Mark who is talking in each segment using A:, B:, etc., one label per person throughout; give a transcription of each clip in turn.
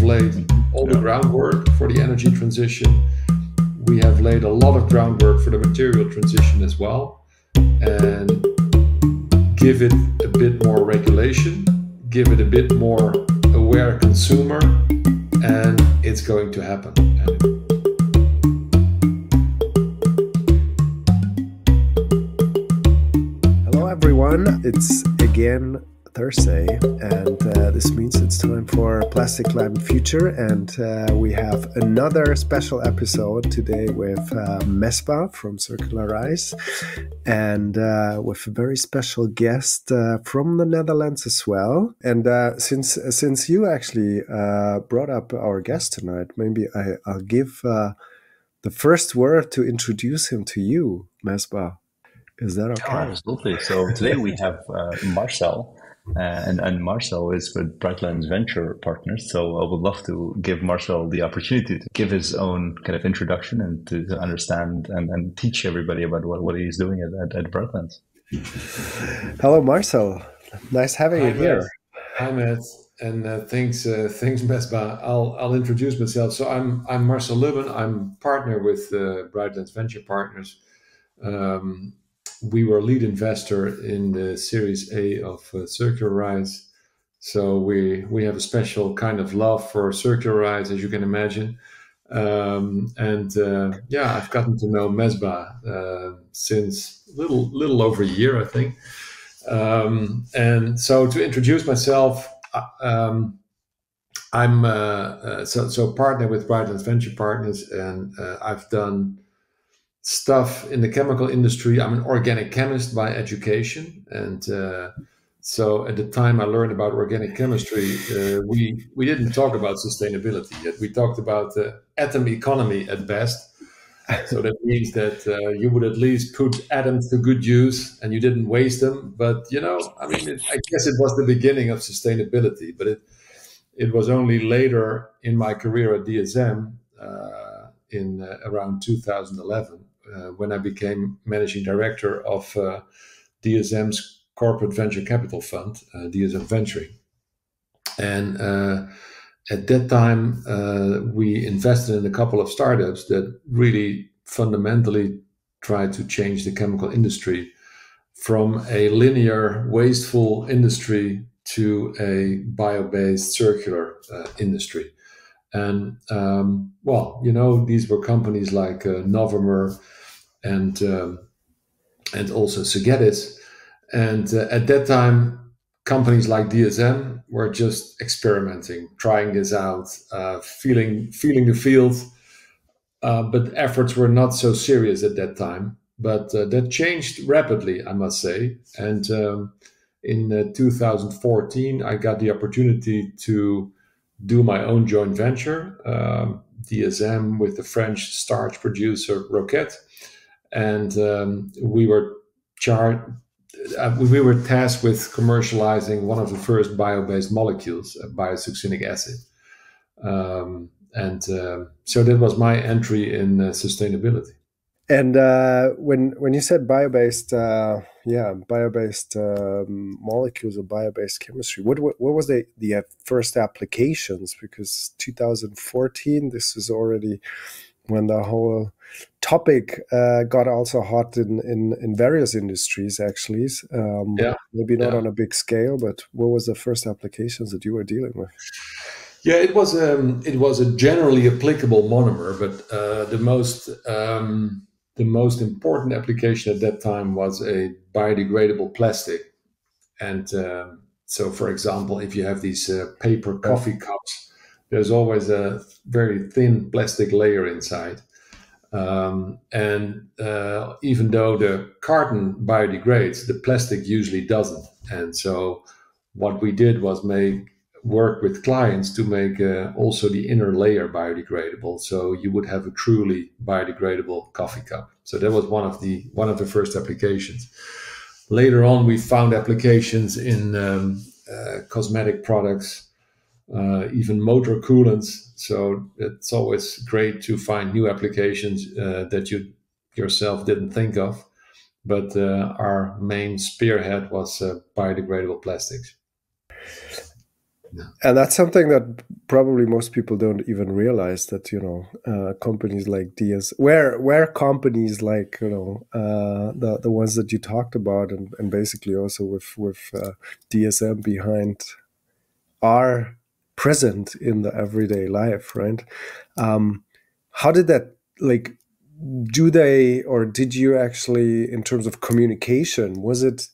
A: laid all the groundwork for the energy transition. We have laid a lot of groundwork for the material transition as well, and give it a bit more regulation, give it a bit more aware consumer, and it's going to happen.
B: Hello everyone, it's again Thursday, and this means it's time for Plastic Climate Future, and we have another special episode today with Mesbah from Circularise, and with a very special guest from the Netherlands as well. And since you actually brought up our guest tonight, maybe I'll give the first word to introduce him to you, Mesbah. Is that okay?
C: Oh, absolutely. So today we have Marcel, and Marcel is with Brightlands Venture Partners. So I would love to give Marcel the opportunity to give his own kind of introduction and to understand and teach everybody about what he's doing at Brightlands.
B: Hello, Marcel. Nice having you here.
A: Hi, Matt. And thanks, Mesbah. I'll introduce myself. So I'm Marcel Lubben. I'm partner with Brightlands Venture Partners. We were lead investor in the Series A of Circularise. So we have a special kind of love for Circularise, as you can imagine. I've gotten to know Mesbah since little over a year, I think. And so to introduce myself, I'm partner with Brightlands Venture Partners, and I've done stuff in the chemical industry. I'm an organic chemist by education, and so at the time I learned about organic chemistry, we didn't talk about sustainability yet. We talked about atom economy at best. So that means that you would at least put atoms to good use and you didn't waste them. But I guess it was the beginning of sustainability. But it was only later in my career at DSM in around 2011. When I became managing director of DSM's corporate venture capital fund, DSM Venturing. And at that time, we invested in a couple of startups that really fundamentally tried to change the chemical industry from a linear, wasteful industry to a bio-based circular industry. And these were companies like Novomer and also Segetis. And at that time, companies like DSM were just experimenting, trying this out, feeling the field. But efforts were not so serious at that time. But that changed rapidly, I must say. And in 2014, I got the opportunity to do my own joint venture, DSM with the French starch producer Roquette, and we were tasked with commercializing one of the first bio-based molecules, biosuccinic acid, so that was my entry in sustainability.
B: And when you said bio-based molecules or bio-based chemistry, what was the first applications? Because 2014, this was already when the whole topic got also hot in various industries, actually. Maybe not on a big scale, but what was the first applications that you were dealing with?
A: Yeah, it was a generally applicable monomer, but the most important application at that time was a biodegradable plastic. And so, for example, if you have these paper coffee cups, there's always a very thin plastic layer inside. Even though the carton biodegrades, the plastic usually doesn't. And so what we did was work with clients to make also the inner layer biodegradable, so you would have a truly biodegradable coffee cup. So that was one of the first applications. Later on, we found applications in cosmetic products, even motor coolants. So it's always great to find new applications that you yourself didn't think of. But our main spearhead was biodegradable plastics. Yeah.
B: And that's something that probably most people don't even realize, that companies like DS, where companies like the ones that you talked about, and basically also with DSM behind, are present in the everyday life, right? How did that, like, do they, or did you actually, in terms of communication, was it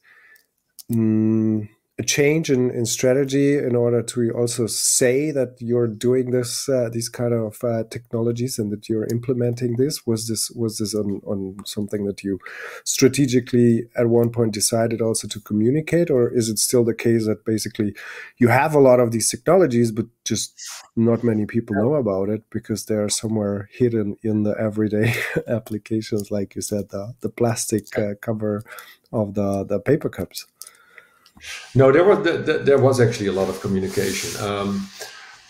B: a change in strategy in order to also say that you're doing this, these kind of technologies, and that you're implementing this? Was this on something that you strategically at one point decided also to communicate, or is it still the case that basically you have a lot of these technologies, but just not many people know about it because they're somewhere hidden in the everyday applications, like you said, the plastic cover of the paper cups?
A: No, there was actually a lot of communication,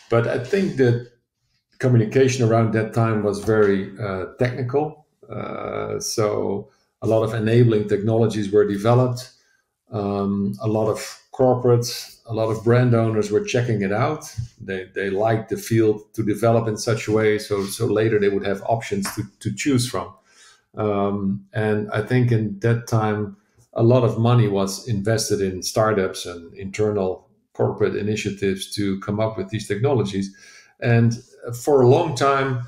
A: but I think that communication around that time was very technical. So a lot of enabling technologies were developed. A lot of corporates, a lot of brand owners were checking it out. They liked the field to develop in such a way, so later they would have options to choose from. And I think in that time, a lot of money was invested in startups and internal corporate initiatives to come up with these technologies. And for a long time,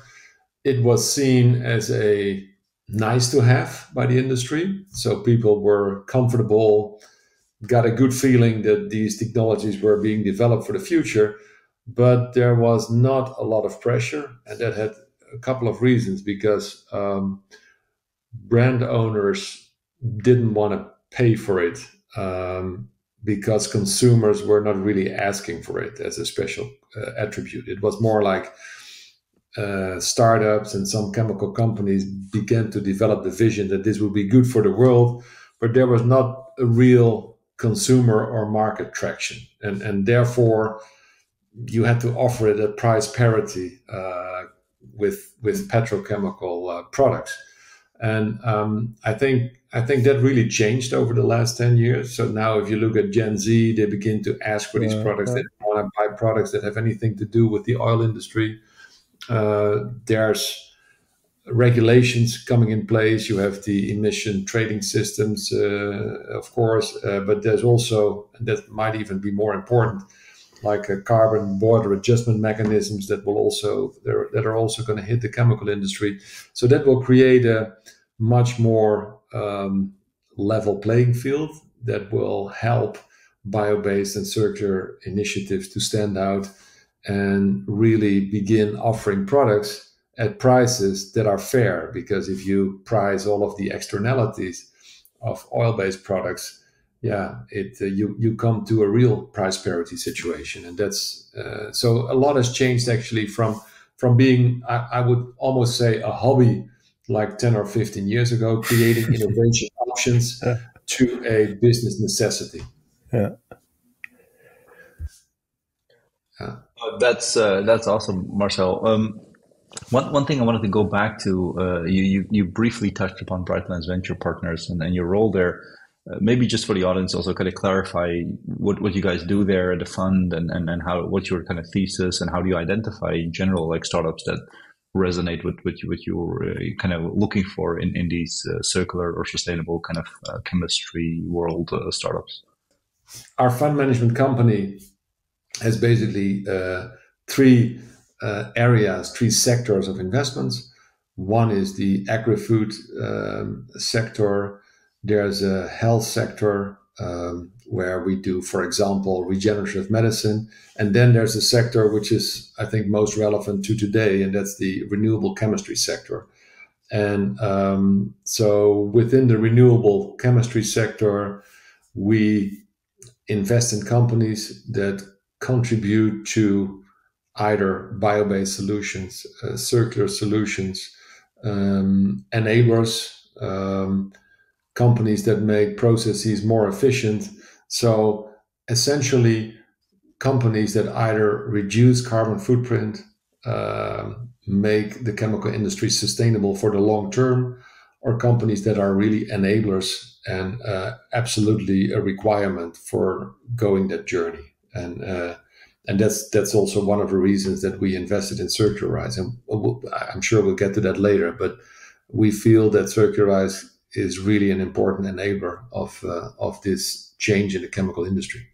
A: it was seen as a nice to have by the industry. So people were comfortable, got a good feeling that these technologies were being developed for the future. But there was not a lot of pressure. And that had a couple of reasons, because brand owners didn't want to pay for it, because consumers were not really asking for it as a special attribute. It was more like startups and some chemical companies began to develop the vision that this would be good for the world, but there was not a real consumer or market traction. And therefore, you had to offer it at price parity with petrochemical products. And I think that really changed over the last 10 years. So now if you look at Gen Z, they begin to ask for these products. They don't want to buy products that have anything to do with the oil industry. There's regulations coming in place. You have the emission trading systems, of course, but there's also, and that might even be more important, like a carbon border adjustment mechanisms that are also going to hit the chemical industry. So that will create a much more level playing field that will help bio-based and circular initiatives to stand out and really begin offering products at prices that are fair. Because if you price all of the externalities of oil-based products, you come to a real price parity situation. And that's so a lot has changed actually from being, I would almost say, a hobby like 10 or 15 years ago, creating innovation options, to a business necessity.
B: Yeah.
C: That's awesome, Marcel. One thing I wanted to go back to, you briefly touched upon Brightlands Venture Partners and your role there. Maybe just for the audience, also kind of clarify what you guys do there at the fund, and how, what's your kind of thesis, and how do you identify in general like startups that resonate with what you're kind of looking for in these circular or sustainable kind of chemistry world startups?
A: Our fund management company has basically three areas, three sectors of investments. One is the agrifood sector. There's a health sector where we do, for example, regenerative medicine. And then there's a sector which is, I think, most relevant to today, and that's the renewable chemistry sector. And so within the renewable chemistry sector, we invest in companies that contribute to either bio-based solutions, circular solutions, enablers, companies that make processes more efficient. So essentially, companies that either reduce carbon footprint, make the chemical industry sustainable for the long term, or companies that are really enablers and absolutely a requirement for going that journey. And And that's also one of the reasons that we invested in Circularise. And I'm sure we'll get to that later, but we feel that Circularise is really an important enabler of this change in the chemical industry.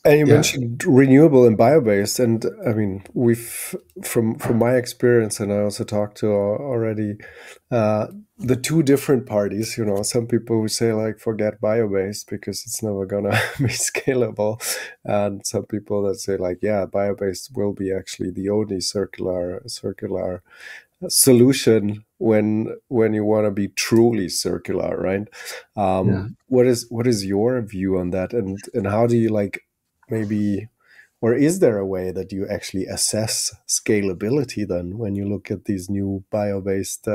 B: And you mentioned renewable and bio-based, and I mean, we've from my experience, and I also talked to already the two different parties. You know, some people who say like forget bio-based because it's never gonna be scalable, and some people that say like, yeah, bio-based will be actually the only circular solution when you want to be truly circular, right? What is your view on that, and how do you like? Maybe, or is there a way that you actually assess scalability then when you look at these new bio-based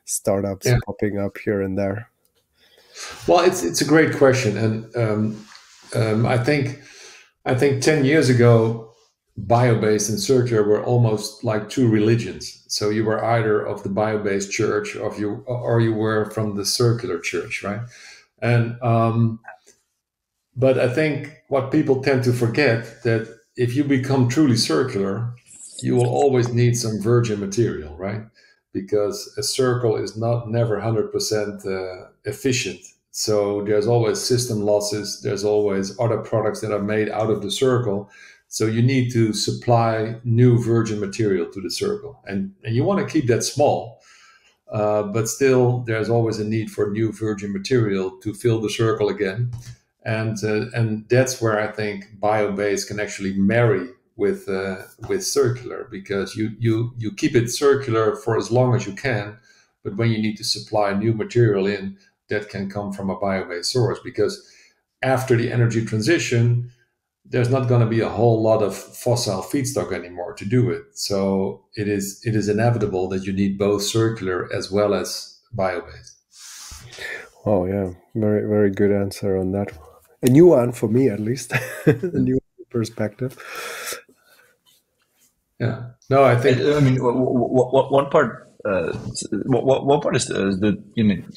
B: startups popping up here and there?
A: Well, it's a great question, and I think 10 years ago, bio-based and circular were almost like two religions. So you were either of the bio-based church, or you were from the circular church, right? And but I think what people tend to forget that if you become truly circular, you will always need some virgin material, right? Because a circle is never 100% efficient. So there's always system losses. There's always other products that are made out of the circle. So you need to supply new virgin material to the circle. And you want to keep that small, but still there's always a need for new virgin material to fill the circle again. And that's where I think bio-based can actually marry with circular, because you keep it circular for as long as you can, but when you need to supply new material in, that can come from a bio-based source, because after the energy transition, there's not going to be a whole lot of fossil feedstock anymore to do it. So it is inevitable that you need both circular as well as bio-based.
B: Oh yeah, very, very good answer on that. A new one for me, at least. A new perspective.
A: Yeah. No, I think.
C: I mean, one part. One part is the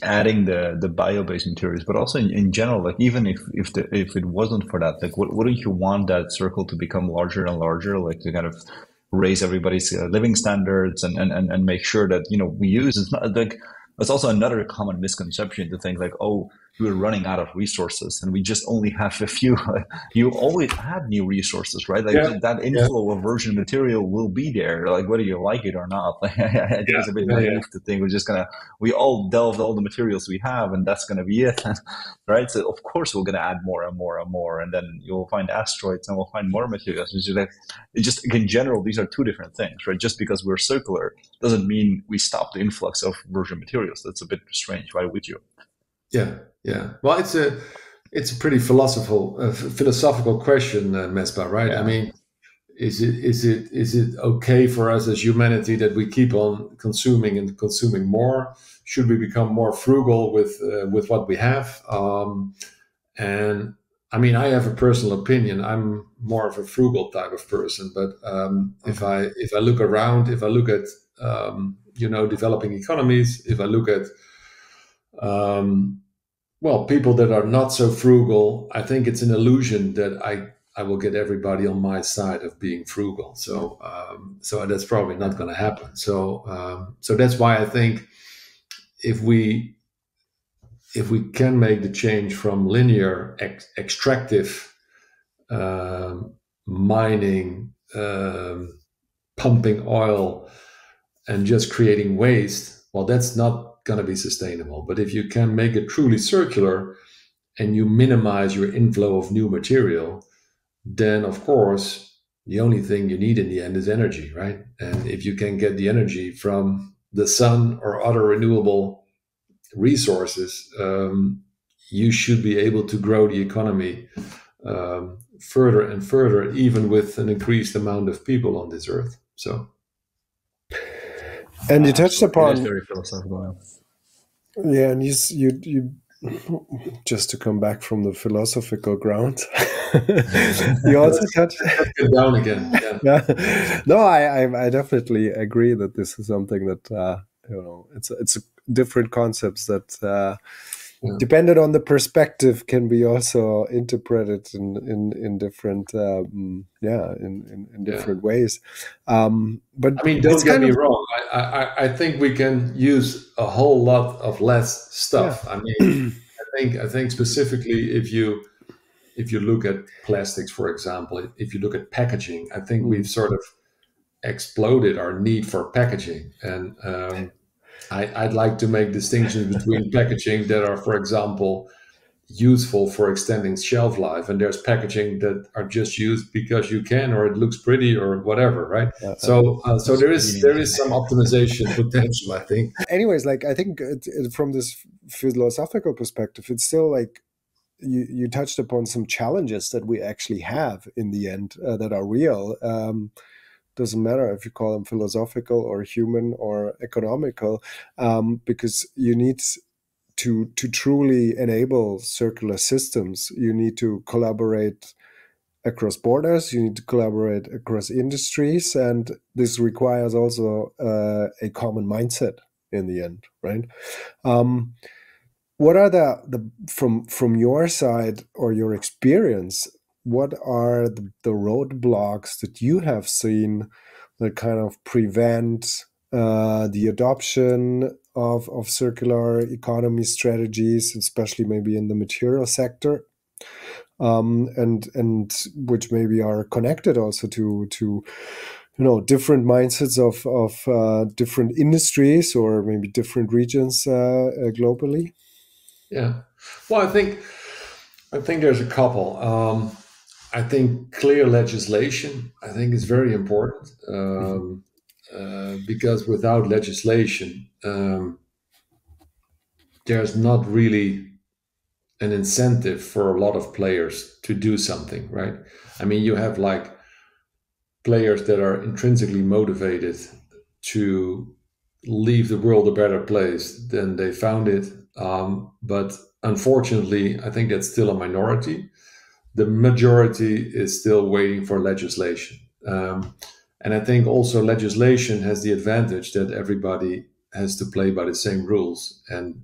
C: adding the bio-based materials, but also in general, like even if it wasn't for that, like wouldn't you want that circle to become larger and larger, like to kind of raise everybody's living standards and make sure that we use, it's not like. It's also another common misconception to think like, oh, we're running out of resources and we just only have a few. You always have new resources, right? Like that inflow of virgin material will be there, like whether you like it or not. Like, I think it's a bit naive to think we all delved all the materials we have and that's gonna be it, right? So of course we're gonna add more and more and more, and then you'll find asteroids and we'll find more materials. It's just in general, these are two different things, right? Just because we're circular doesn't mean we stop the influx of virgin materials. That's a bit strange. Why would you?
A: Yeah. Well, it's a pretty philosophical question, Mesbah, right? Yeah. I mean, is it okay for us as humanity that we keep on consuming and consuming more? Should we become more frugal with what we have? And I mean, I have a personal opinion. I'm more of a frugal type of person, but if I look around, if I look at developing economies, if I look at people that are not so frugal, I think it's an illusion that I will get everybody on my side of being frugal. So that's probably not going to happen. So that's why I think if we can make the change from linear extractive mining, pumping oil, and just creating waste, well, that's not going to be sustainable. But if you can make it truly circular and you minimize your inflow of new material, then of course the only thing you need in the end is energy, right? And if you can get the energy from the sun or other renewable resources, you should be able to grow the economy further and further, even with an increased amount of people on this earth. So.
B: And you touched upon
C: very philosophical.
B: Yeah, and you just to come back from the philosophical ground, you also touched
A: it down again.
B: Yeah. No, I definitely agree that this is something that it's different concepts that
A: Yeah.
B: depending on the perspective, can be also interpreted in different in
A: Yeah.
B: different ways. But
A: I mean,
B: it's
A: don't get
B: kind
A: me
B: of,
A: wrong. I think we can use a whole lot of less
B: yeah.
A: stuff. I mean, I think specifically if you look at plastics, for example, if you look at packaging, I think we've sort of exploded our need for packaging. And I'd like to make distinctions between packaging that are, for example, useful for extending shelf life, and there's packaging that are just used because you can, or it looks pretty, or whatever, right? So there is some optimization potential, I think.
B: anyways, like I think from this philosophical perspective, it's still like you touched upon some challenges that we actually have in the end that are real. Doesn't matter if you call them philosophical or human or economical, because you need to truly enable circular systems. You need to collaborate across borders. You need to collaborate across industries, and this requires also a common mindset in the end, right? What are the from your side or your experience? What are the roadblocks that you have seen that kind of prevent the adoption of circular economy strategies, especially maybe in the material sector, and which maybe are connected also to different mindsets of different industries or maybe different regions globally?
A: Yeah. Well, I think there's a couple. I think clear legislation, I think, is very important, because without legislation, there's not really an incentive for a lot of players to do something, right? I mean, you have like players that are intrinsically motivated to leave the world a better place than they found it. But unfortunately, I think that's still a minority. The majority is still waiting for legislation. And I think also legislation has the advantage that everybody has to play by the same rules. And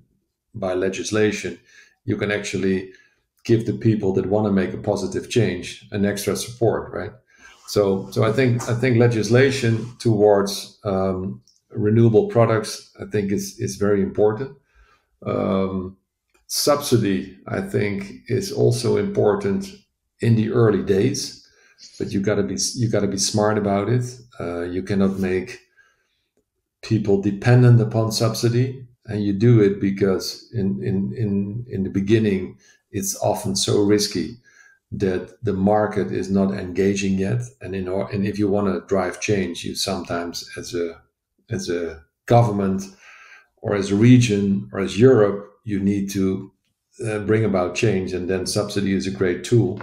A: by legislation, you can actually give the people that want to make a positive change an extra support, right? So I think legislation towards renewable products, I think, is very important. Subsidy, I think, is also important in the early days, but you got to be smart about it. You cannot make people dependent upon subsidy, and you do it because in the beginning it's often so risky that the market is not engaging yet, and if you want to drive change, you sometimes as a government or as a region or as Europe, you need to bring about change, and then subsidy is a great tool.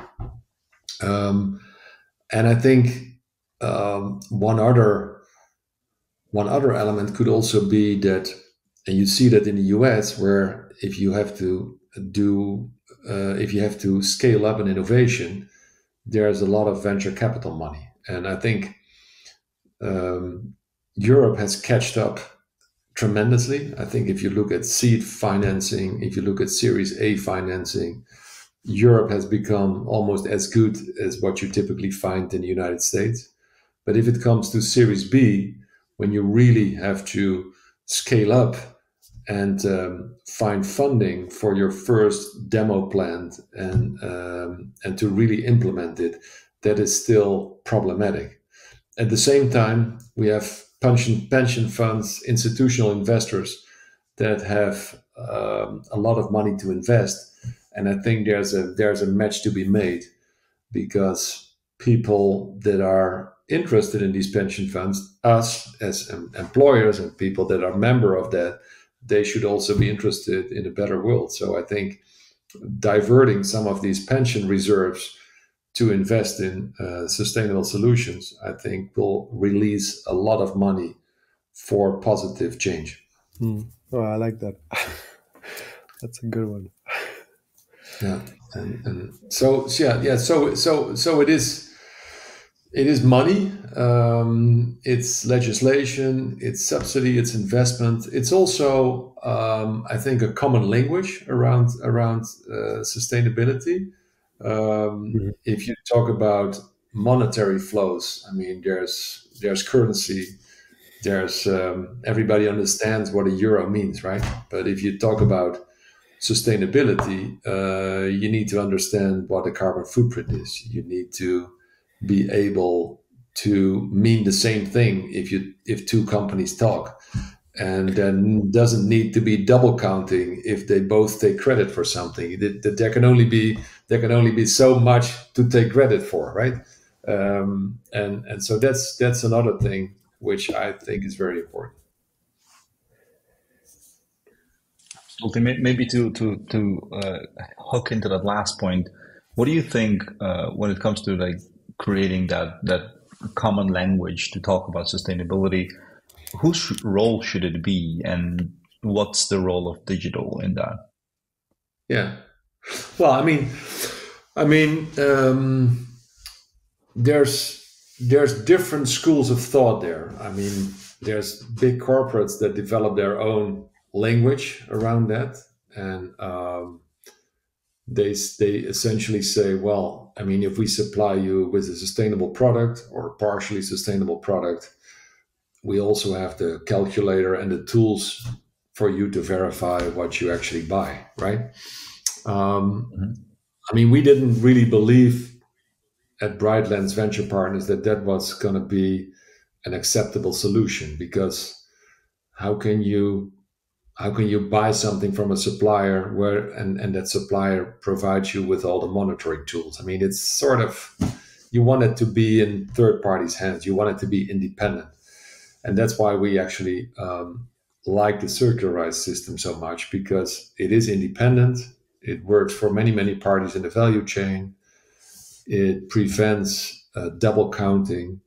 A: And I think one other element could also be that, and you see that in the US, where if you have to scale up an innovation, there's a lot of venture capital money, and I think Europe has catched up tremendously. I think if you look at seed financing, if you look at Series A financing, Europe has become almost as good as what you typically find in the United States. But if it comes to Series B, when you really have to scale up and find funding for your first demo plant and to really implement it, that is still problematic. At the same time, we have pension funds, institutional investors that have a lot of money to invest, and I think there's a match to be made, because people that are interested in these pension funds, us as employers and people that are member of that, they should also be interested in a better world. So I think diverting some of these pension reserves to invest in sustainable solutions, I think, will release a lot of money for positive change.
B: Oh, I like that. That's a good one.
A: Yeah, and so it is. It is money, it's legislation, it's subsidy, it's investment. It's also, I think, a common language around sustainability.
B: Mhm.
A: If you talk about monetary flows, I mean, there's currency, there's everybody understands what a euro means, right? But if you talk about sustainability, you need to understand what a carbon footprint is. You need to be able to mean the same thing if two companies talk, and then doesn't need to be double counting if they both take credit for something. That there can only be so much to take credit for, right? And so that's another thing which I think is very important.
C: Okay, maybe to hook into that last point, what do you think when it comes to like creating that common language to talk about sustainability? Whose role should it be, and what's the role of digital in that?
A: Yeah. Well, I mean, there's different schools of thought there. I mean, there's big corporates that develop their own language around that, and they essentially say, well, I mean, if we supply you with a sustainable product or a partially sustainable product, we also have the calculator and the tools for you to verify what you actually buy, right? Um,
C: Mhm.
A: I mean, we didn't really believe at Brightlands Venture Partners that that was going to be an acceptable solution, because how can you how can you buy something from a supplier where and that supplier provides you with all the monitoring tools? I mean, it's sort of, you want it to be in third parties' hands. You want it to be independent, and that's why we actually like the Circularise system so much, because it is independent. It works for many parties in the value chain. It prevents double counting.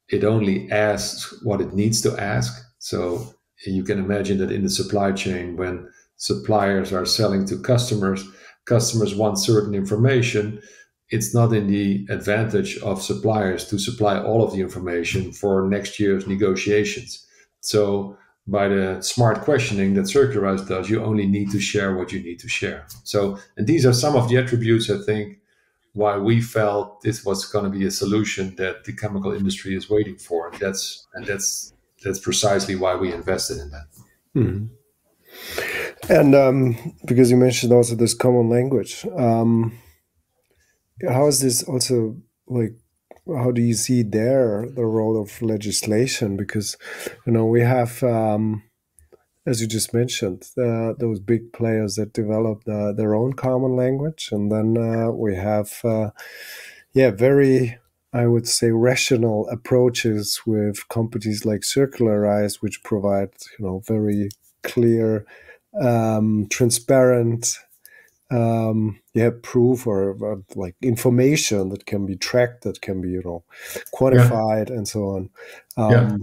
A: It only asks what it needs to ask. So you can imagine that in the supply chain, when suppliers are selling to customers, customers want certain information. It's not in the advantage of suppliers to supply all of the information for next year's negotiations. So by the smart questioning that Circularise does, you only need to share what you need to share. So, and these are some of the attributes, I think, why we felt this was going to be a solution that the chemical industry is waiting for. And that's precisely why we invested in that.
B: Mhm. And because you mentioned also this common language, how is this also like? How do you see there the role of legislation? Because we have, as you just mentioned, those big players that develop their own common language, and then we have, very, I would say, rational approaches with companies like Circularise, which provide very clear, transparent, proof or like information that can be tracked, that can be
A: Yeah,
B: quantified, and so on.
A: yeah,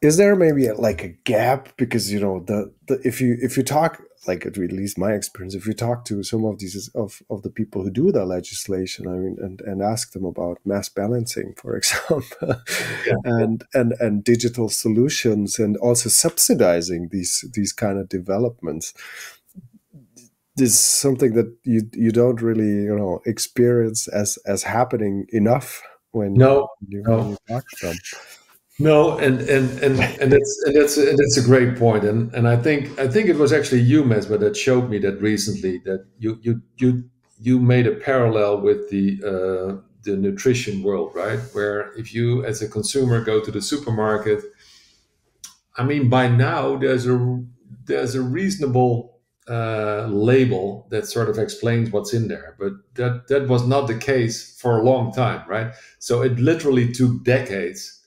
B: Is there maybe like a gap? Because the if you talk, like, at least my experience, if you talk to some of these of the people who do the legislation, I mean, and ask them about mass balancing, for example,
A: yeah,
B: and digital solutions, and also subsidizing these kind of developments, this is something that you don't really experience as happening enough when
A: no,
B: you
A: no,
B: talk to them.
A: no, and that's a great point. And I think it was actually you, Mesba, that showed me that recently, that you made a parallel with the nutrition world, right? Where if you as a consumer go to the supermarket, I mean, by now there's a reasonable label that sort of explains what's in there, but that was not the case for a long time, right? So it literally took decades.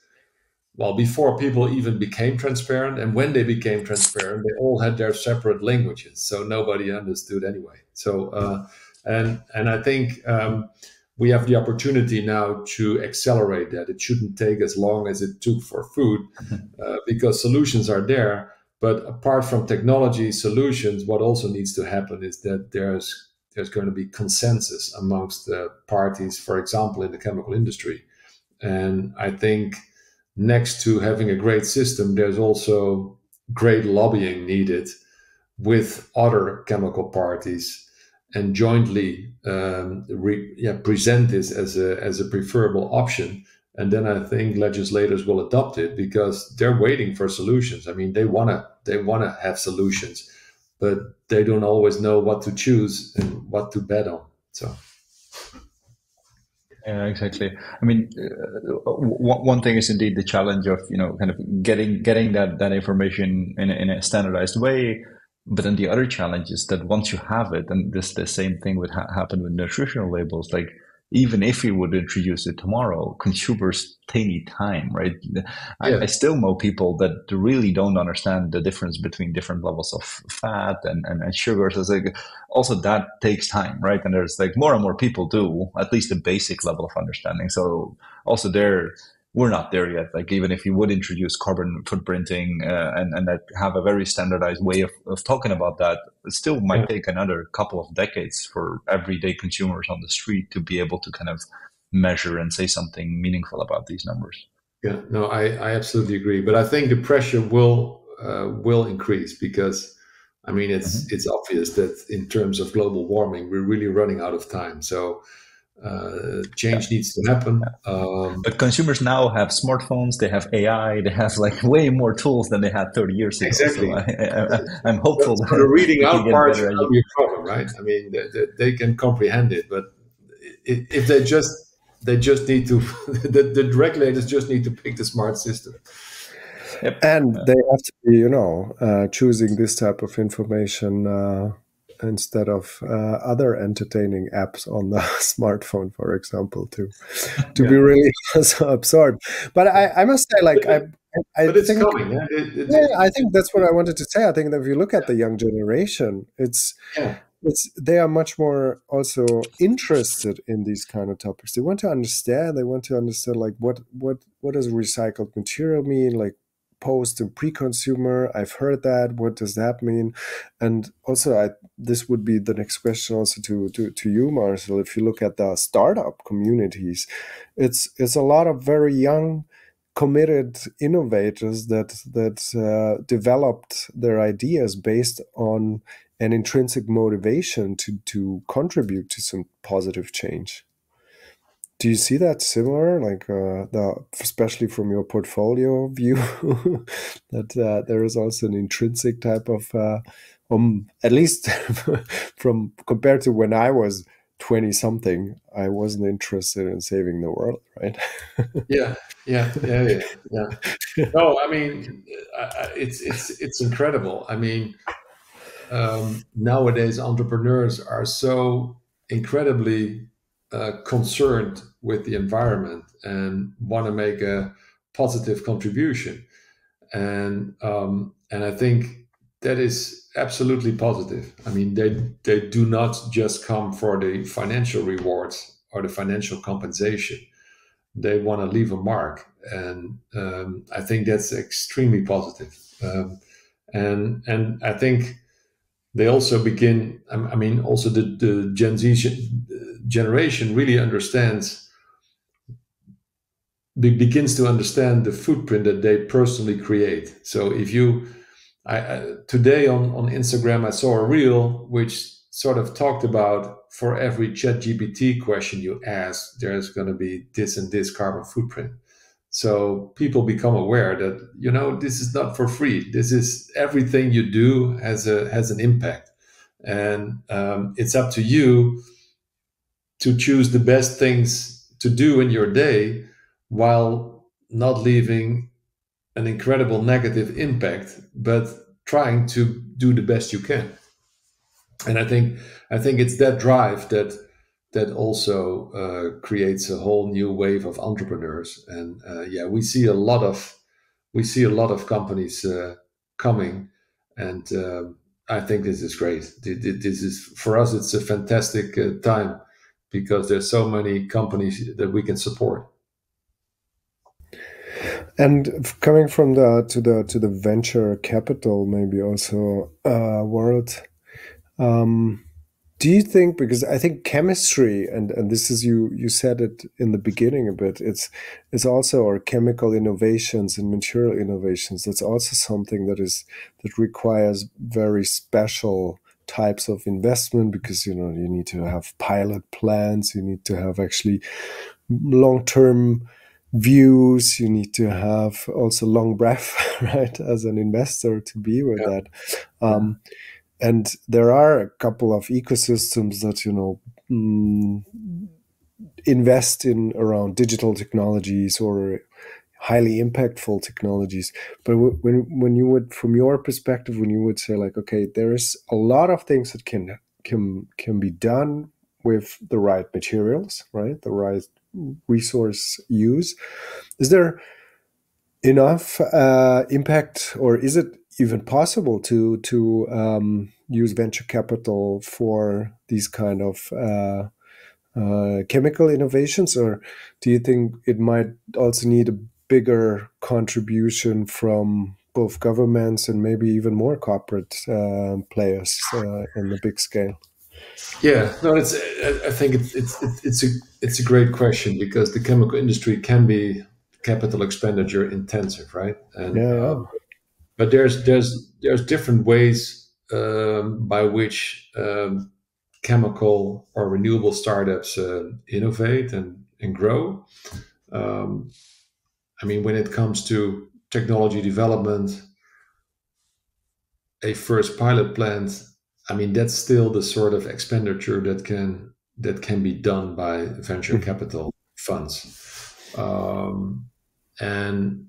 A: Well, before people even became transparent, and when they became transparent, they all had their separate languages, so nobody understood anyway. So, and I think we have the opportunity now to accelerate that. It shouldn't take as long as it took for food, because solutions are there. But apart from technology solutions, what also needs to happen is that there's going to be consensus amongst the parties, for example, in the chemical industry. And I think next to having a great system, there's also great lobbying needed with other chemical parties and jointly present this as a preferable option. And then I think legislators will adopt it because they're waiting for solutions. I mean, they wanna have solutions, but they don't always know what to choose and what to bet on. So.
C: Yeah, exactly. I mean, one thing is indeed the challenge of kind of getting that information in a standardized way. But then the other challenge is that once you have it, and the same thing would happen with nutritional labels. Like even if we would introduce it tomorrow, consumers they need time, right? I still know people that really don't understand the difference between different levels of fat and sugars. It's like also that takes time, right? And there's like more and more people do at least a basic level of understanding. So also there, we're not there yet. Like even if you would introduce carbon footprinting and that have a very standardized way of talking about that, it still might take another couple of decades for everyday consumers on the street to be able to kind of measure and say something meaningful about these numbers.
A: Yeah, no, I absolutely agree. But I think the pressure will increase because, I mean, it's obvious that in terms of global warming, we're really running out of time. So change needs to happen.
C: But consumers now have smartphones, they have AI, they have like way more tools than they had 30 years ago.
A: Exactly.
C: So I'm hopeful
A: that the reading out part should not be a problem, right? I mean, they can comprehend it, but if they just need to, the regulators just need to pick the smart system.
B: Yep. And they have to be, choosing this type of information instead of other entertaining apps on the smartphone, for example, to be really absorbed. But I must say, like,
A: but it's coming.
B: I think that's what I wanted to say. I think that if you look at the young generation, they are much more also interested in these kind of topics. They want to understand. They want to understand, like, what does recycled material mean, like post and pre-consumer. I've heard that. What does that mean? And also, this would be the next question also to you, Marcel. If you look at the startup communities, it's a lot of very young, committed innovators that developed their ideas based on an intrinsic motivation to contribute to some positive change. Do you see that similar, like especially from your portfolio view, that there is also an intrinsic type of, at least from compared to when I was 20 something, I wasn't interested in saving the world, right?
A: Yeah. No, I mean, it's incredible. I mean, nowadays entrepreneurs are so incredibly concerned with the environment and want to make a positive contribution, and I think that is absolutely positive. I mean, they do not just come for the financial rewards or the financial compensation. They want to leave a mark, and I think that's extremely positive. And I think they also begin. I mean, also the Gen Z generation really begins to understand the footprint that they personally create. So if you, today on Instagram, I saw a reel which sort of talked about for every ChatGPT question you ask, there's going to be this and this carbon footprint. So people become aware that, this is not for free. This is everything you do has an impact. And it's up to you to choose the best things to do in your day while not leaving an incredible negative impact, but trying to do the best you can. And I think it's that drive that also creates a whole new wave of entrepreneurs. And we see a lot of companies coming, and I think this is great. This is, for us, it's a fantastic time because there's so many companies that we can support.
B: And coming from to the venture capital, maybe also world, Do you think, because I think chemistry, and this is, you said it in the beginning a bit, it's also, or chemical innovations and material innovations, that's also something that requires very special types of investment, because you need to have pilot plans, you need to have actually long-term views, you need to have also long breath, right, as an investor to be with
A: Yeah.
B: that. And there are a couple of ecosystems that invest in around digital technologies or highly impactful technologies. But when you would, from your perspective, when you would say like, okay, there is a lot of things that can be done with the right materials, right, the right resource use, is there enough impact, or is it even possible to use venture capital for these kind of chemical innovations, or do you think it might also need a bigger contribution from both governments and maybe even more corporate players in the big scale?
A: Yeah, no, it's. I think it's a great question, because the chemical industry can be capital expenditure intensive, right? And
B: Yeah,
A: but there's different ways by which chemical or renewable startups innovate and grow. Um, I mean, when it comes to technology development, a first pilot plant, I mean, that's still the sort of expenditure that can be done by venture capital funds. And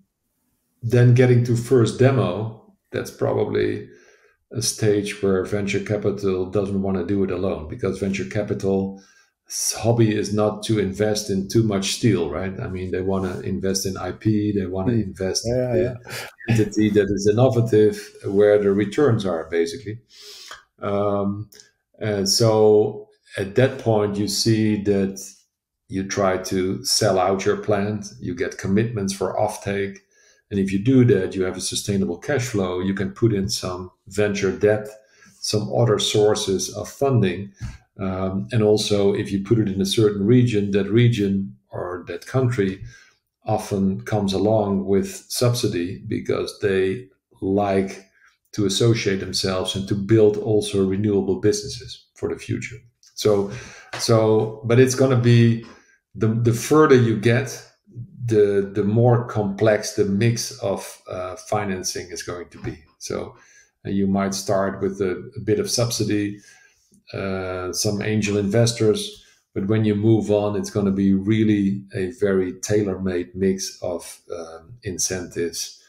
A: then getting to first demo, that's probably a stage where venture capital doesn't want to do it alone, because venture capital's hobby is not to invest in too much steel, right? I mean, they want to invest in IP, they want to invest in
B: yeah,
A: the entity that is innovative, where the returns are basically. And so at that point, you see that you try to sell out your plant, you get commitments for offtake. And if you do that, you have a sustainable cash flow. You can put in some venture debt, some other sources of funding. And also, if you put it in a certain region, that region or that country often comes along with subsidy, because they like to associate themselves and to build also renewable businesses for the future. But it's going to be the further you get, the more complex the mix of financing is going to be. So you might start with a bit of subsidy, some angel investors, but when you move on, it's going to be really a very tailor-made mix of incentives,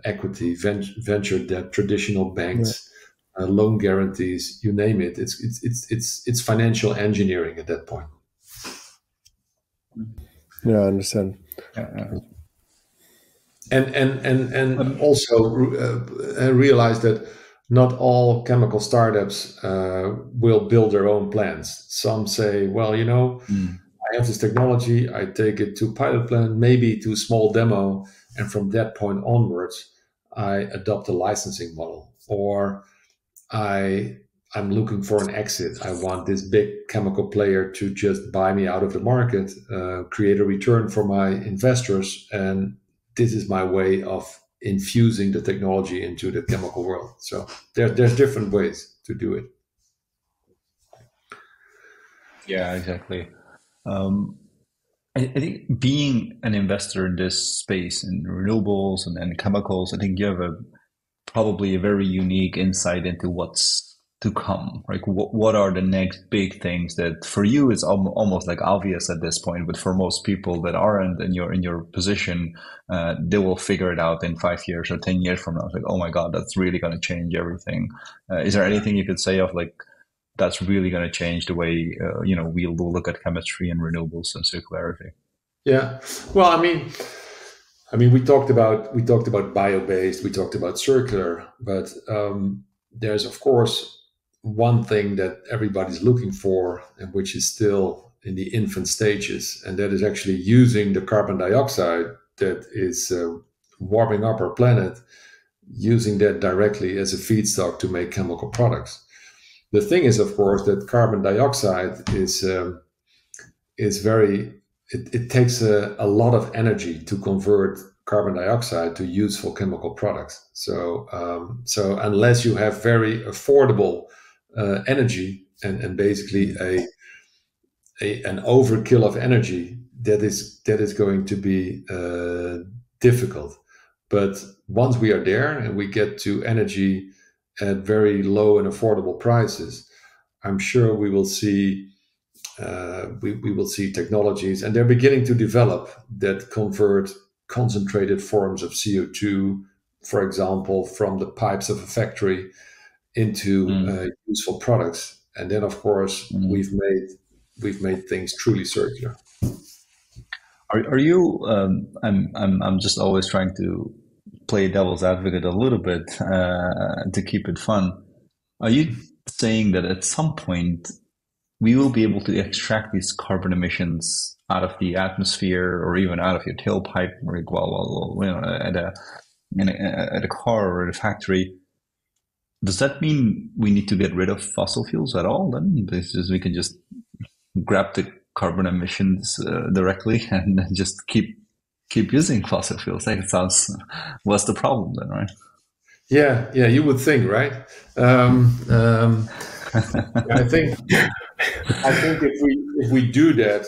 A: equity, venture debt, traditional banks, loan guarantees, you name it. It's financial engineering at that point.
B: yeah, I understand.
A: And also realize that not all chemical startups will build their own plants. Some say, well, I have this technology, I take it to pilot plant, maybe to small demo, and from that point onwards, I adopt a licensing model. Or I'm looking for an exit. I want this big chemical player to just buy me out of the market, create a return for my investors, and this is my way of infusing the technology into the chemical world. So there's different ways to do it.
C: Yeah, exactly. I think being an investor in this space, in renewables and chemicals, I think you have probably a very unique insight into what's to come. Like, what are the next big things that for you is almost like obvious at this point, but for most people that aren't in your position, they will figure it out in 5 years or 10 years from now. It's like, oh my God, that's really going to change everything. Is there anything you could say of like, that's really going to change the way we look at chemistry and renewables and circularity?
A: Yeah, well, I mean, we talked about bio-based, we talked about circular, but there's of course one thing that everybody's looking for, and which is still in the infant stages, and that is actually using the carbon dioxide that is warming up our planet, using that directly as a feedstock to make chemical products. The thing is, of course, that carbon dioxide is very. It takes a lot of energy to convert carbon dioxide to useful chemical products. So unless you have very affordable energy and basically an overkill of energy, that is going to be difficult. But once we are there and we get to energy at very low and affordable prices, I'm sure we will see we will see technologies, and they're beginning to develop, that convert concentrated forms of CO2, for example, from the pipes of a factory into useful products. And then, of course, we've made things truly circular.
C: Are you? I'm just always trying to play devil's advocate a little bit to keep it fun. Are you saying that at some point we will be able to extract these carbon emissions out of the atmosphere, or even out of your tailpipe, at a car or at a factory? Does that mean we need to get rid of fossil fuels at all? Then, because we can just grab the carbon emissions directly and just keep using fossil fuels. Like, it sounds, what's the problem then, right?
A: Yeah, you would think, right? I think if we do that,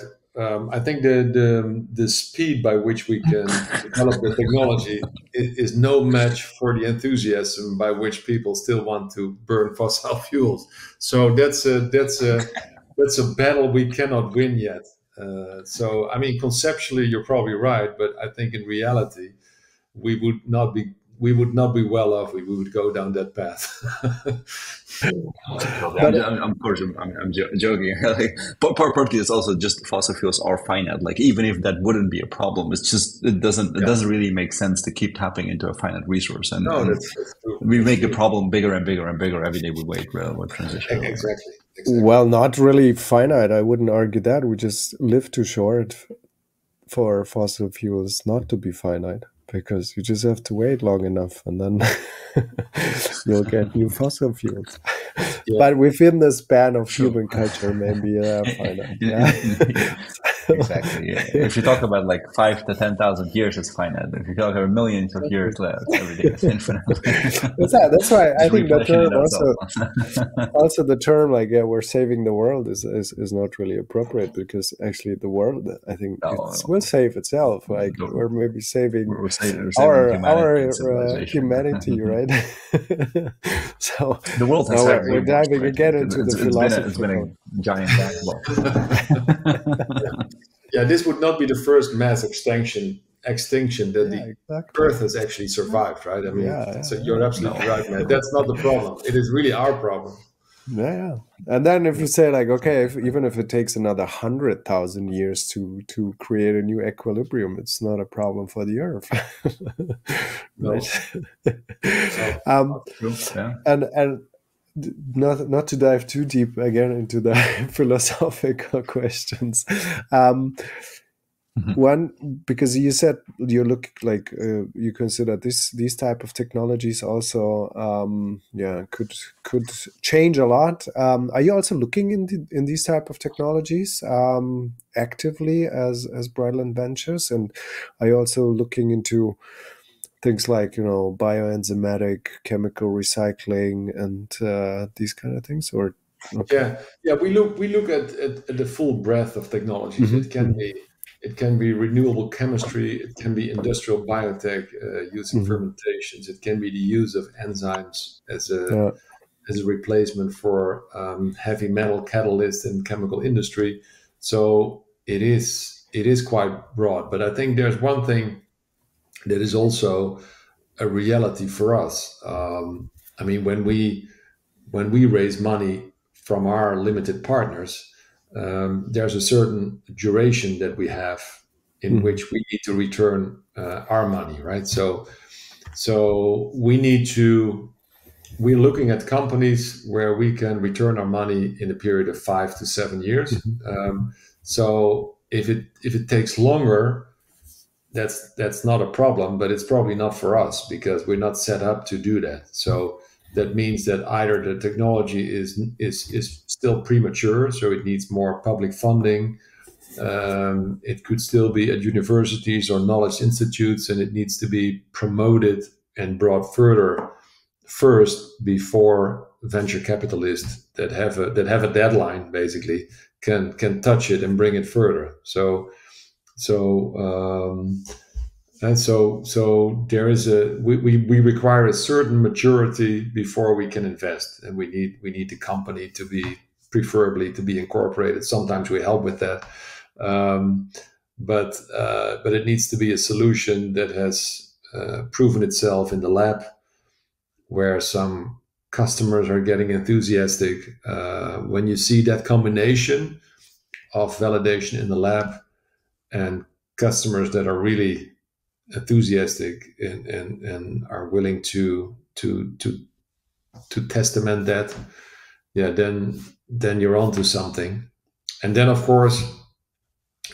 A: I think the speed by which we can develop the technology is no match for the enthusiasm by which people still want to burn fossil fuels. So that's a battle we cannot win yet. So I mean, conceptually, you're probably right, but I think in reality, we would not be well off. We would go down that path.
C: But of course, I'm joking. Like, partly it's also just fossil fuels are finite. Like, even if that wouldn't be a problem, it's just it doesn't really make sense to keep tapping into a finite resource. And that's true. We make the problem bigger and bigger and bigger every day we wait for transition.
A: Exactly.
B: Well, not really finite. I wouldn't argue that. We just live too short for fossil fuels not to be finite, because you just have to wait long enough, and then you'll get new fossil fuels. Yeah. But within the span of human culture, maybe finite. Yeah.
C: Exactly. Yeah. If you talk about like 5,000 to 10,000 years, it's finite. If you talk about millions of years, everything is infinite.
B: That's why I think the term also the term like we're saving the world is not really appropriate, because actually the world, I think, will save itself. Like, we're maybe saving our humanity, right? So
C: the world has
B: we're diving again into the philosophy.
C: It's been a giant basketball.
A: Yeah, this would not be the first mass extinction that the Earth has actually survived, right? I mean, so you're absolutely right, man. That's not the problem. It is really our problem.
B: Yeah. And then if you say like, okay, even if it takes another 100,000 years to create a new equilibrium, it's not a problem for the Earth. And not to dive too deep again into the philosophical questions. One, because you said you look like you consider these type of technologies also could change a lot. Are you also looking in these type of technologies actively as Brightlands Ventures, and are you also looking into things like bioenzymatic chemical recycling and these kind of things? Or
A: okay. Yeah, we look at the full breadth of technologies. It can be renewable chemistry. It can be industrial biotech using fermentations. It can be the use of enzymes as a replacement for heavy metal catalysts in chemical industry. So it is quite broad. But I think there's one thing that is also a reality for us. I mean, when we raise money from our limited partners, there's a certain duration that we have in which we need to return our money, right? So we're looking at companies where we can return our money in a period of 5 to 7 years. So if it takes longer, that's not a problem, but it's probably not for us, because we're not set up to do that. So That means that either the technology is still premature, so it needs more public funding. It could still be at universities or knowledge institutes, and it needs to be promoted and brought further first before venture capitalists that have a deadline basically can touch it and bring it further. So there is we require a certain maturity before we can invest, and we need the company to be preferably to be incorporated. Sometimes we help with that, but it needs to be a solution that has proven itself in the lab, where some customers are getting enthusiastic. When you see that combination of validation in the lab and customers that are really enthusiastic and are willing to testament that, then you're onto something. And then, of course,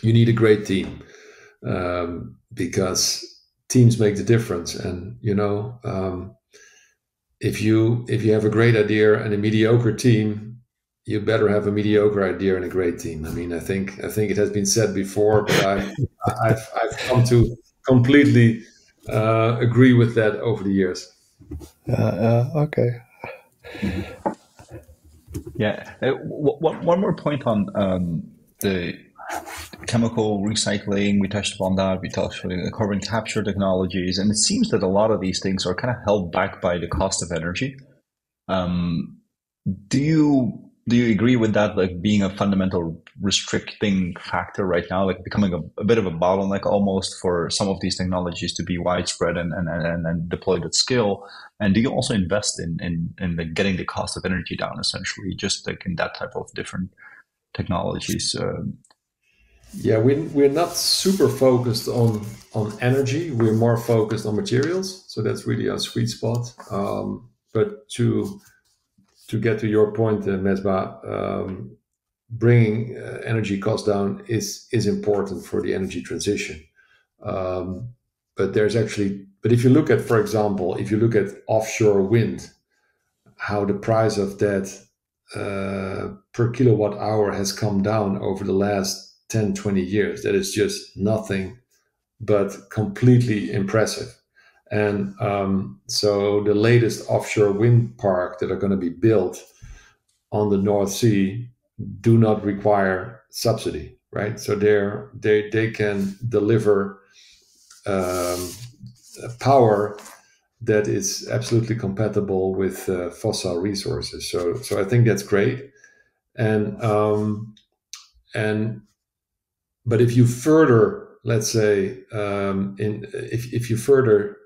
A: you need a great team, because teams make the difference. And if you have a great idea and a mediocre team, you better have a mediocre idea and a great team. I mean, I think it has been said before, but I've come to completely agree with that over the years.
B: Okay.
C: Yeah. One more point on the chemical recycling. We touched upon that. We touched on the carbon capture technologies, and it seems that a lot of these things are kind of held back by the cost of energy. Do you agree with that, like being a fundamental restricting factor right now, like becoming a bit of a bottleneck almost for some of these technologies to be widespread and deployed at scale? And do you also invest in like getting the cost of energy down, essentially, just like in that type of different technologies?
A: Yeah, we're not super focused on energy. We're more focused on materials. So that's really our sweet spot. But to get to your point, Mesbah, bringing energy costs down is important for the energy transition. But if you look at, for example, offshore wind, how the price of that per kilowatt hour has come down over the last 10, 20 years, that is just nothing but completely impressive. And so the latest offshore wind park that are going to be built on the North Sea do not require subsidy, right? So they can deliver power that is absolutely compatible with fossil resources. So I think that's great. But if you further, let's say, if you further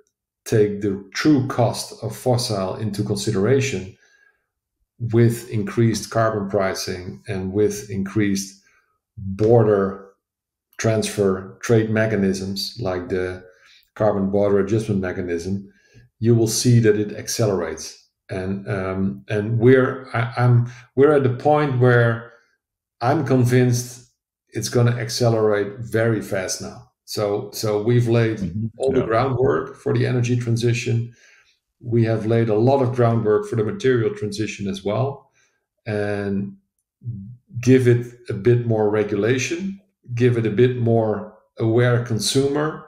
A: take the true cost of fossil into consideration, with increased carbon pricing and with increased border transfer trade mechanisms like the carbon border adjustment mechanism, you will see that it accelerates. And we're at the point where I'm convinced it's going to accelerate very fast now. So we've laid all the groundwork for the energy transition. We have laid a lot of groundwork for the material transition as well, and give it a bit more regulation, give it a bit more aware consumer,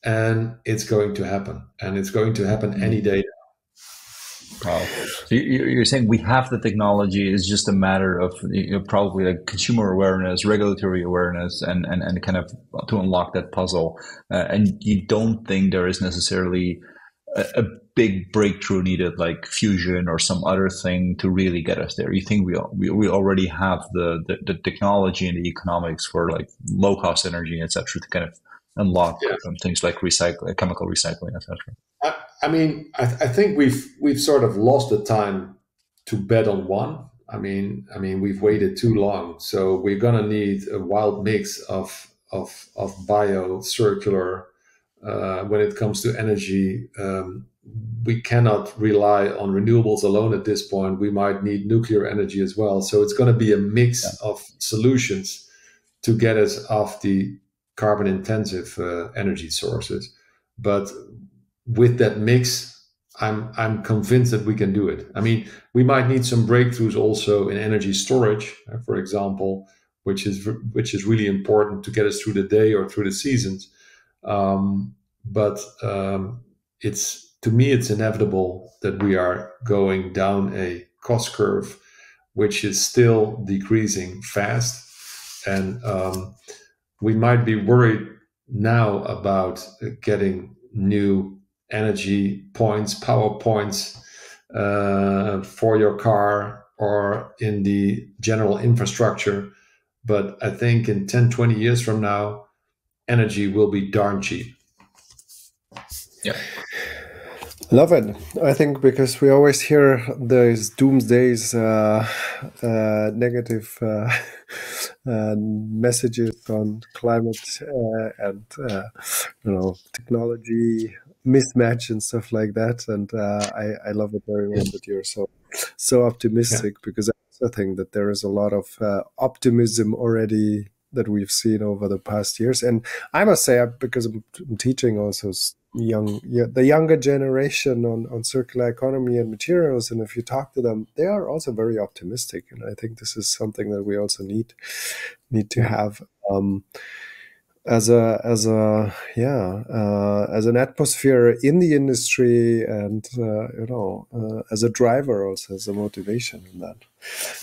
A: and it's going to happen. And it's going to happen any day now.
C: Wow. So you're saying we have the technology, it's just a matter of probably like consumer awareness, regulatory awareness, and kind of to unlock that puzzle. And you don't think there is necessarily a big breakthrough needed, like fusion or some other thing, to really get us there? You think we already have the technology and the economics for like low cost energy, etc., to kind of unlock things like chemical recycling, etc.
A: I mean, I think we've sort of lost the time to bet on one. I mean, we've waited too long. So we're gonna need a wild mix of bio, circular. When it comes to energy, we cannot rely on renewables alone at this point. We might need nuclear energy as well. So it's going to be a mix of solutions to get us off the carbon intensive energy sources. But with that mix, I'm convinced that we can do it. I mean, we might need some breakthroughs also in energy storage, for example, which is really important to get us through the day or through the seasons. But it's, to me, it's inevitable that we are going down a cost curve, which is still decreasing fast, and we might be worried now about getting new energy points, power points for your car or in the general infrastructure. But I think in 10, 20 years from now, energy will be darn cheap.
C: Yeah.
B: Love it. I think because we always hear those doomsdays, negative messages on climate and technology mismatch and stuff like that. And I love it very well that you're so optimistic, because I also think that there is a lot of optimism already that we've seen over the past years. And I must say, because I'm teaching also the younger generation on circular economy and materials, and if you talk to them, they are also very optimistic. And I think this is something that we also need to have as an atmosphere in the industry, and as a driver, also as a motivation in that.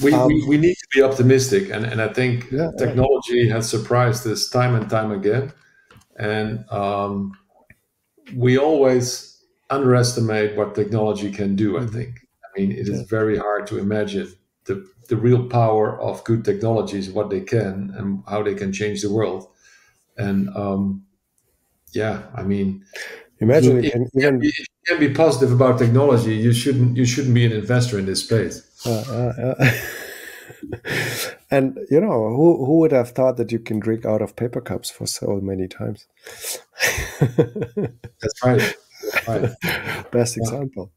A: We need to be optimistic, and I think technology has surprised us time and time again, and we always underestimate what technology can do. I think. I mean, it is very hard to imagine the real power of good technologies, what they can and how they can change the world. And I mean,
B: imagine
A: if you can be positive about technology, you shouldn't be an investor in this space.
B: And who would have thought that you can drink out of paper cups for so many times?
A: That's right.
B: Best example.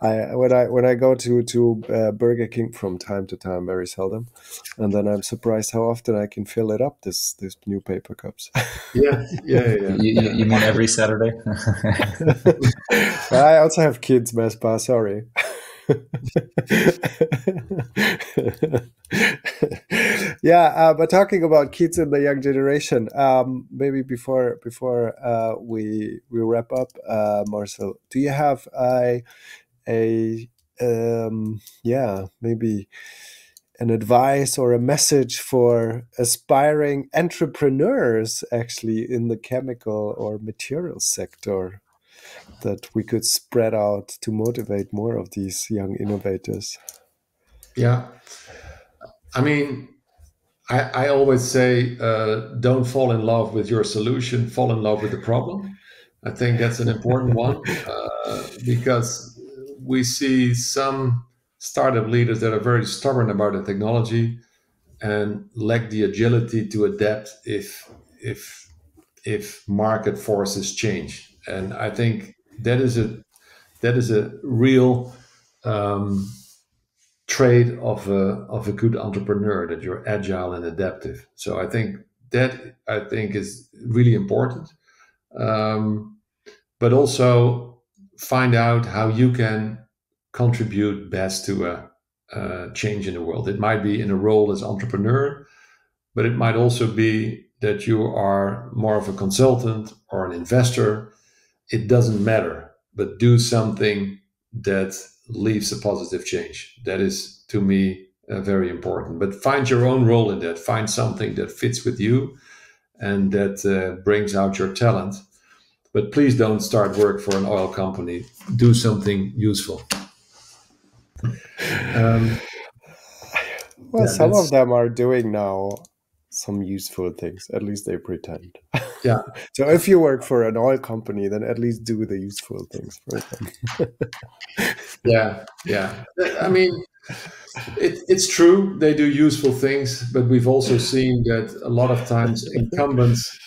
B: When I go to Burger King from time to time, very seldom, and then I'm surprised how often I can fill it up. This new paper cups.
A: Yeah.
C: You mean every Saturday?
B: I also have kids, Mespa. Sorry. But talking about kids and the young generation, maybe before we wrap up, Marcel, do you have maybe an advice or a message for aspiring entrepreneurs, actually, in the chemical or materials sector, that we could spread out to motivate more of these young innovators?
A: Yeah. I mean, I always say, don't fall in love with your solution, fall in love with the problem. I think that's an important one, because we see some startup leaders that are very stubborn about the technology and lack the agility to adapt if market forces change. And I think that is a real trait of a good entrepreneur, that you're agile and adaptive. So I think is really important. But also find out how you can contribute best to a change in the world. It might be in a role as entrepreneur, but it might also be that you are more of a consultant or an investor. It doesn't matter, but do something that leaves a positive change. That is, to me, very important. But find your own role in that. Find something that fits with you and that brings out your talent. But please don't start work for an oil company. Do something useful.
B: Some of them are doing now some useful things. At least they pretend.
A: Yeah.
B: So if you work for an oil company, then at least do the useful things for them.
A: Yeah. I mean, it's true, they do useful things, but we've also seen that a lot of times incumbents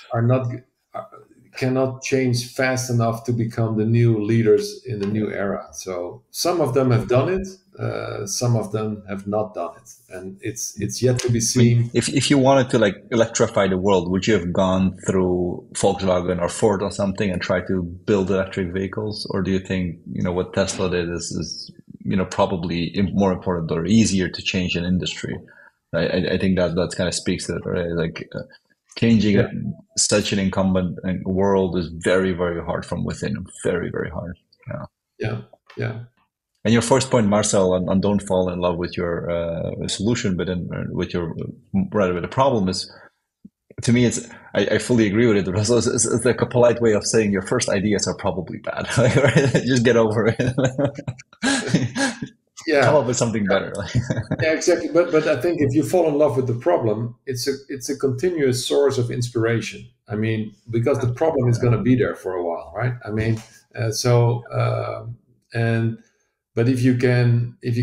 A: cannot change fast enough to become the new leaders in the new era. So some of them have done it, some of them have not done it, and it's yet to be seen.
C: If you wanted to like electrify the world, would you have gone through Volkswagen or Ford or something and tried to build electric vehicles, or do you think what Tesla did is probably more important or easier to change an industry? I think that kind of speaks to it, right? Like changing such an incumbent world is very, very hard from within. Very, very hard.
A: Yeah.
C: And your first point, Marcel, on don't fall in love with your solution, but with the problem is, to me, I fully agree with it. But also, it's like a polite way of saying your first ideas are probably bad. Just get over it. Come up with something better.
A: Yeah, exactly. But I think if you fall in love with the problem, it's a continuous source of inspiration. I mean, because the problem is going to be there for a while, right? I mean, but if you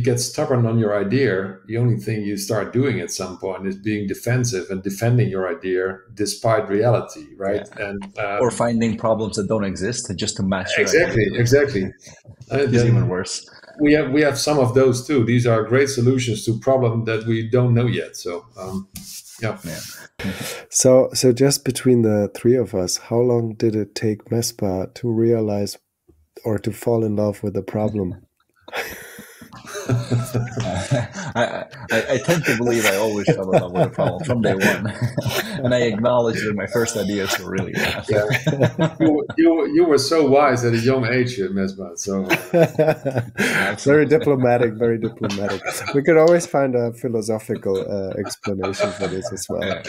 A: get stubborn on your idea, the only thing you start doing at some point is being defensive and defending your idea despite reality, right?
C: Yeah.
A: And
C: or finding problems that don't exist just to match.
A: Exactly.
C: It's even worse.
A: We have some of those too. These are great solutions to problems that we don't know yet. So yeah.
B: So just between the three of us, how long did it take Mespa to realize or to fall in love with the problem?
C: I tend to believe I always fell in love with a problem from day one, and I acknowledge that my first ideas were really bad.
A: Yeah. You were so wise at a young age, Mesba. So
B: very diplomatic. We could always find a philosophical explanation for this as well.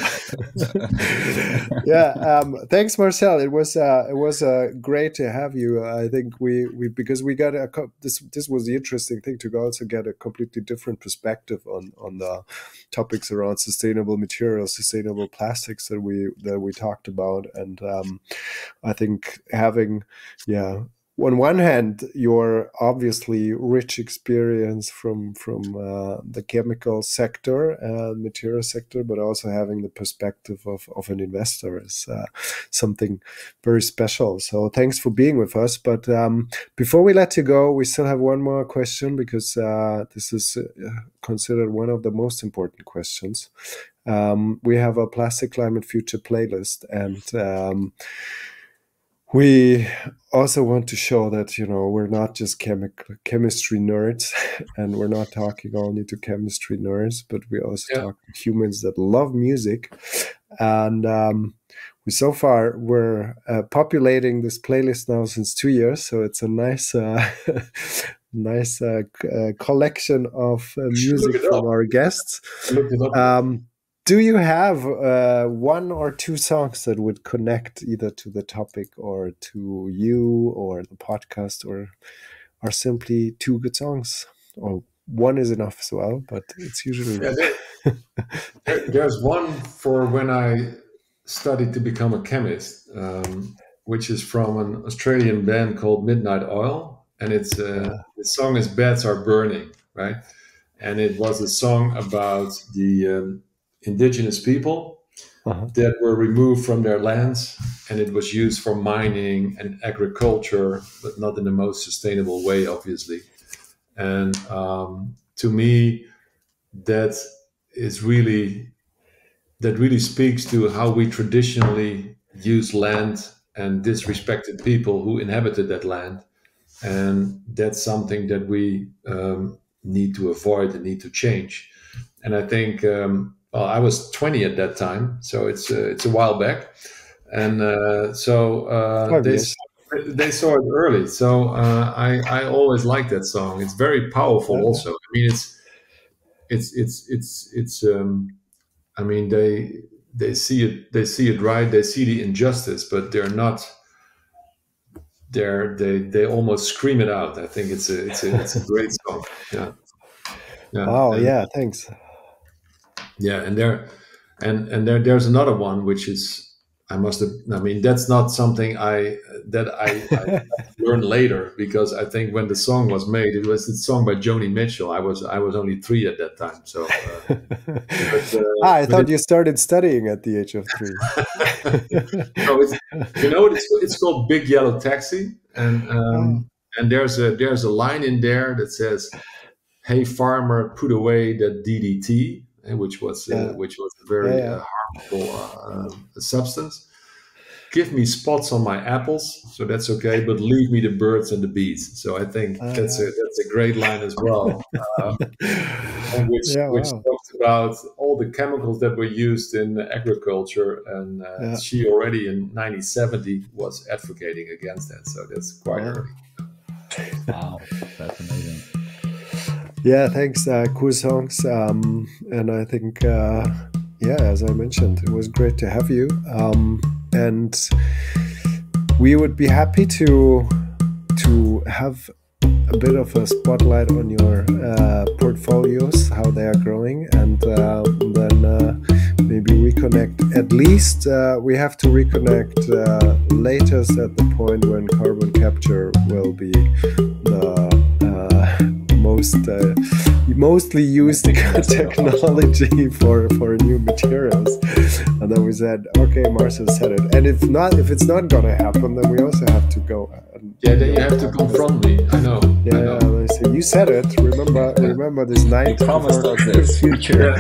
B: Thanks, Marcel. It was great to have you. I think we because we got this was the interesting thing to also get a completely different perspective on the topics around sustainable materials, sustainable plastics that we talked about, and I think having on one hand, your obviously rich experience from the chemical sector and material sector, but also having the perspective of an investor is something very special. So thanks for being with us. But before we let you go, we still have one more question, because this is considered one of the most important questions. We have a Plastic Climate Future playlist, and we also want to show that, we're not just chemistry nerds, and we're not talking only to chemistry nerds, but we also talk to humans that love music. And we're populating this playlist now since 2 years, so it's a nice collection of music from our guests. Do you have one or two songs that would connect either to the topic or to you or the podcast, or are simply two good songs? Or one is enough as well, but it's usually...
A: There's one for when I studied to become a chemist, which is from an Australian band called Midnight Oil. And the song is Beds Are Burning, right? And it was a song about the... indigenous people that were removed from their lands, and it was used for mining and agriculture, but not in the most sustainable way, obviously. And to me, that really speaks to how we traditionally use land and disrespected people who inhabited that land. And that's something that we need to avoid and need to change. And I think... I was 20 at that time, so it's a while back, and they saw it early. So I always like that song. It's very powerful. Also, I mean, it's. I mean, they see it. They see it right. They see the injustice, but they're not. They almost scream it out. I think it's a great song. Yeah.
B: Wow. Thanks.
A: Yeah, and there's another one which is, I must have. I mean, that's not something I learned later, because I think when the song was made, it was a song by Joni Mitchell. I was only 3 at that time. So,
B: I thought you started studying at the age of 3.
A: No, it's called Big Yellow Taxi, and there's a line in there that says, "Hey farmer, put away the DDT," which was a very harmful substance. "Give me spots on my apples, so that's okay, but leave me the birds and the bees." So I think that's a great line as well, which talks about all the chemicals that were used in agriculture, and she already in 1970 was advocating against that. So that's quite early.
C: Wow, that's amazing.
B: Yeah, thanks, cool songs, and I think as I mentioned, it was great to have you. And we would be happy to have a bit of a spotlight on your portfolios, how they are growing, and then maybe reconnect. At least we have to reconnect latest at the point when carbon capture will be the mostly used technology for new materials. And then we said, okay, Marcel said it, and if it's not gonna happen, then we also have to go.
A: Then you have to confront me. I know.
B: Yeah, I say, you said it. Remember this night.
C: You promised us this future.